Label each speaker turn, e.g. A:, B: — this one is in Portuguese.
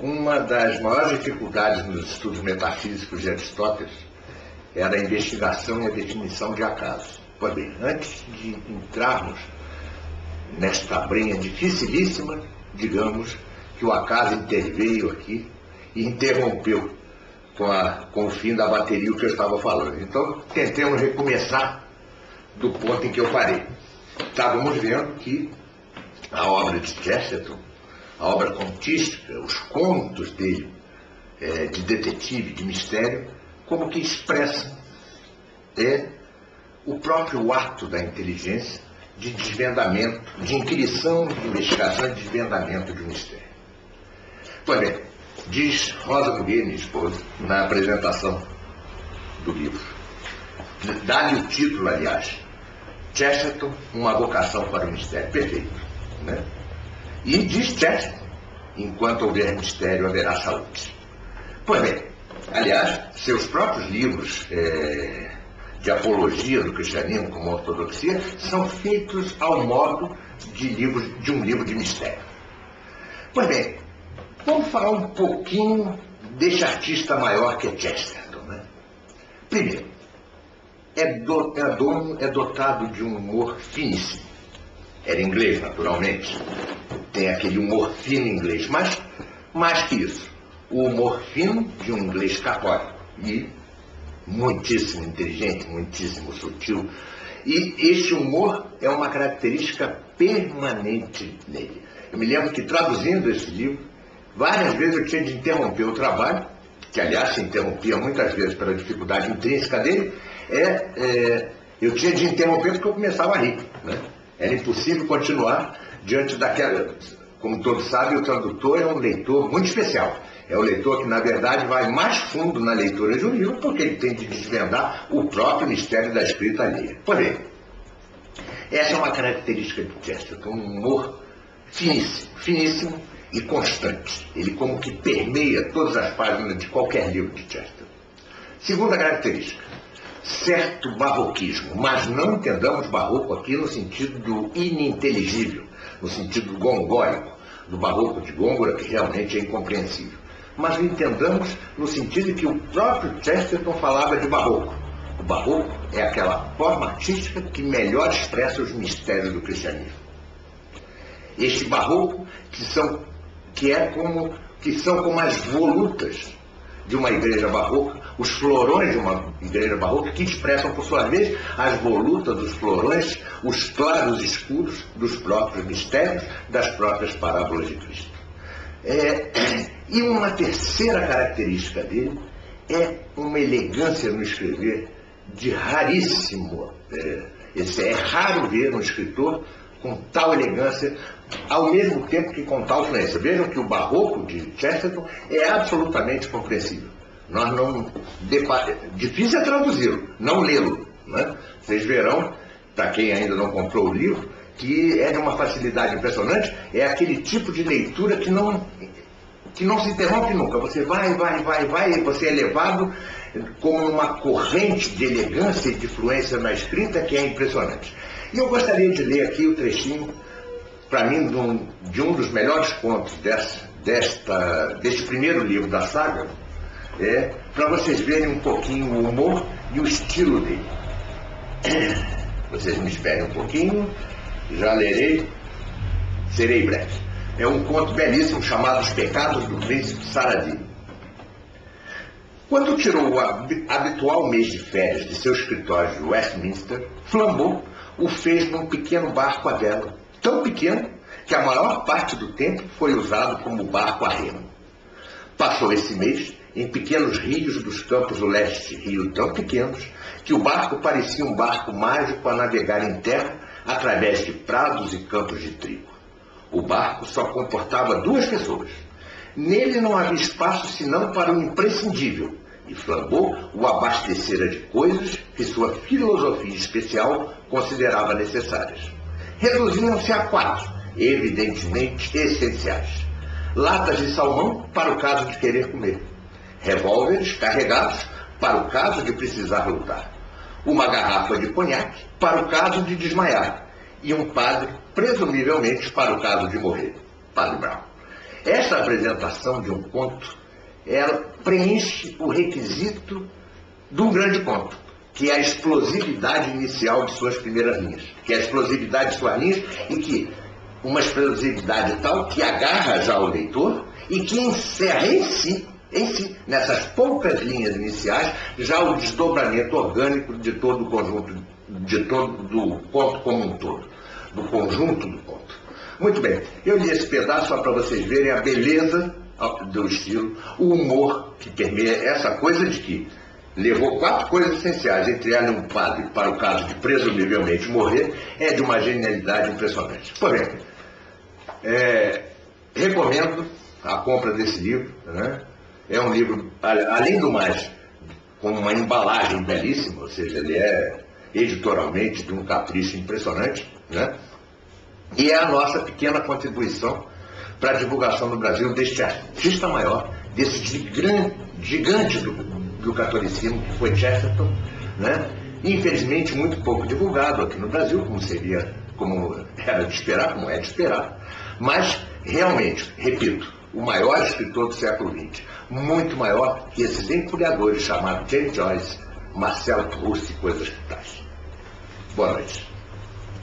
A: Uma das maiores dificuldades nos estudos metafísicos de Aristóteles era a investigação e a definição de acaso. Pois bem, antes de entrarmos nesta brenha dificilíssima, digamos que o acaso interveio aqui e interrompeu com o fim da bateria o que eu estava falando. Então, tentemos recomeçar do ponto em que eu parei. Estávamos vendo que a obra de Chesterton, a obra contística, os contos dele, de detetive, de mistério, como que expressam o próprio ato da inteligência de desvendamento, de inquirição, de investigação e desvendamento de um mistério. Pois bem, diz Rosa Nogueira, minha esposa, na apresentação do livro, dá-lhe o título, aliás, Chesterton, uma vocação para o mistério. Perfeito, né? E diz Chesterton, enquanto houver mistério, haverá saúde. Pois bem, aliás, seus próprios livros de apologia do cristianismo como ortodoxia são feitos ao modo de um livro de mistério. Pois bem, vamos falar um pouquinho deste artista maior que é Chesterton, né? Primeiro, é dotado de um humor finíssimo. Era inglês, naturalmente. Tem aquele humor fino inglês, mas mais que isso, o humor fino de um inglês católico e muitíssimo inteligente, muitíssimo sutil. E este humor é uma característica permanente nele. Eu me lembro que, traduzindo esse livro, várias vezes eu tinha de interromper o trabalho, que aliás se interrompia muitas vezes pela dificuldade intrínseca dele, eu tinha de interromper porque eu começava a rir, né? Era impossível continuar diante daquela... Como todos sabem, o tradutor é um leitor muito especial. É o leitor que, na verdade, vai mais fundo na leitura de um livro, porque ele tem de desvendar o próprio mistério da escrita alheia. Porém, essa é uma característica de Chesterton, um humor finíssimo, finíssimo e constante. Ele como que permeia todas as páginas de qualquer livro de Chesterton. Segunda característica, certo barroquismo, mas não entendamos barroco aqui no sentido do ininteligível, no sentido gongólico, do barroco de Gôngora, que realmente é incompreensível. Mas o entendamos no sentido que o próprio Chesterton falava de barroco. O barroco é aquela forma artística que melhor expressa os mistérios do cristianismo. Este barroco que são como as volutas de uma igreja barroca, os florões de uma igreja barroca, que expressam, por sua vez, as volutas dos florões, os claros escuros dos próprios mistérios, das próprias parábolas de Cristo. E uma terceira característica dele é uma elegância no escrever de raríssimo. É raro ver um escritor com tal elegância, ao mesmo tempo que com tal fluência. Vejam que o barroco de Chesterton é absolutamente compreensível. Nós não... Difícil é traduzi-lo, não lê-lo, né? Vocês verão, para quem ainda não comprou o livro, que é de uma facilidade impressionante. É aquele tipo de leitura que não se interrompe nunca. Você vai, e você é levado como uma corrente de elegância e de fluência na escrita que é impressionante. E eu gostaria de ler aqui o trechinho, para mim, de um dos melhores contos deste primeiro livro da saga, para vocês verem um pouquinho o humor e o estilo dele. Vocês me esperem um pouquinho, já lerei, serei breve. É um conto belíssimo chamado Os Pecados do Príncipe Saradino. Quando tirou o habitual mês de férias de seu escritório de Westminster, Flambeau o fez num pequeno barco a vela, tão pequeno que a maior parte do tempo foi usado como barco a remo. Passou esse mês em pequenos rios dos campos do leste, rios tão pequenos que o barco parecia um barco mágico a navegar em terra através de prados e campos de trigo. O barco só comportava 2 pessoas. Nele não havia espaço senão para o imprescindível, e Flambeau o abastecera de coisas que sua filosofia especial considerava necessárias. Reduziam-se a 4, evidentemente essenciais. Latas de salmão para o caso de querer comer. Revólveres carregados para o caso de precisar lutar. Uma garrafa de conhaque para o caso de desmaiar. E um padre, presumivelmente, para o caso de morrer. Padre Brown. Essa apresentação de um conto, ela preenche o requisito de um grande conto, que é a explosividade inicial de suas primeiras linhas, que é a explosividade de suas linhas e que uma explosividade tal que agarra já o leitor e que encerra em si, nessas poucas linhas iniciais, já o desdobramento orgânico de todo o conjunto, do conto como um todo, do conjunto do conto. Muito bem, eu li esse pedaço só para vocês verem a beleza do estilo, o humor que permeia essa coisa de que levou 4 coisas essenciais, entre elas um padre, para o caso de presumivelmente morrer, é de uma genialidade impressionante. Pois bem, recomendo a compra desse livro, né? É um livro, além do mais, com uma embalagem belíssima, ou seja, ele é editorialmente de um capricho impressionante, né? E é a nossa pequena contribuição para a divulgação no Brasil deste artista maior, desse gigante do catolicismo, que foi Chesterton, né? Infelizmente muito pouco divulgado aqui no Brasil, como era de esperar, como é de esperar, mas realmente, repito, o maior escritor do século XX, muito maior que esses empulhadores chamados James Joyce, Marcel Proust e coisas tais. Boa noite.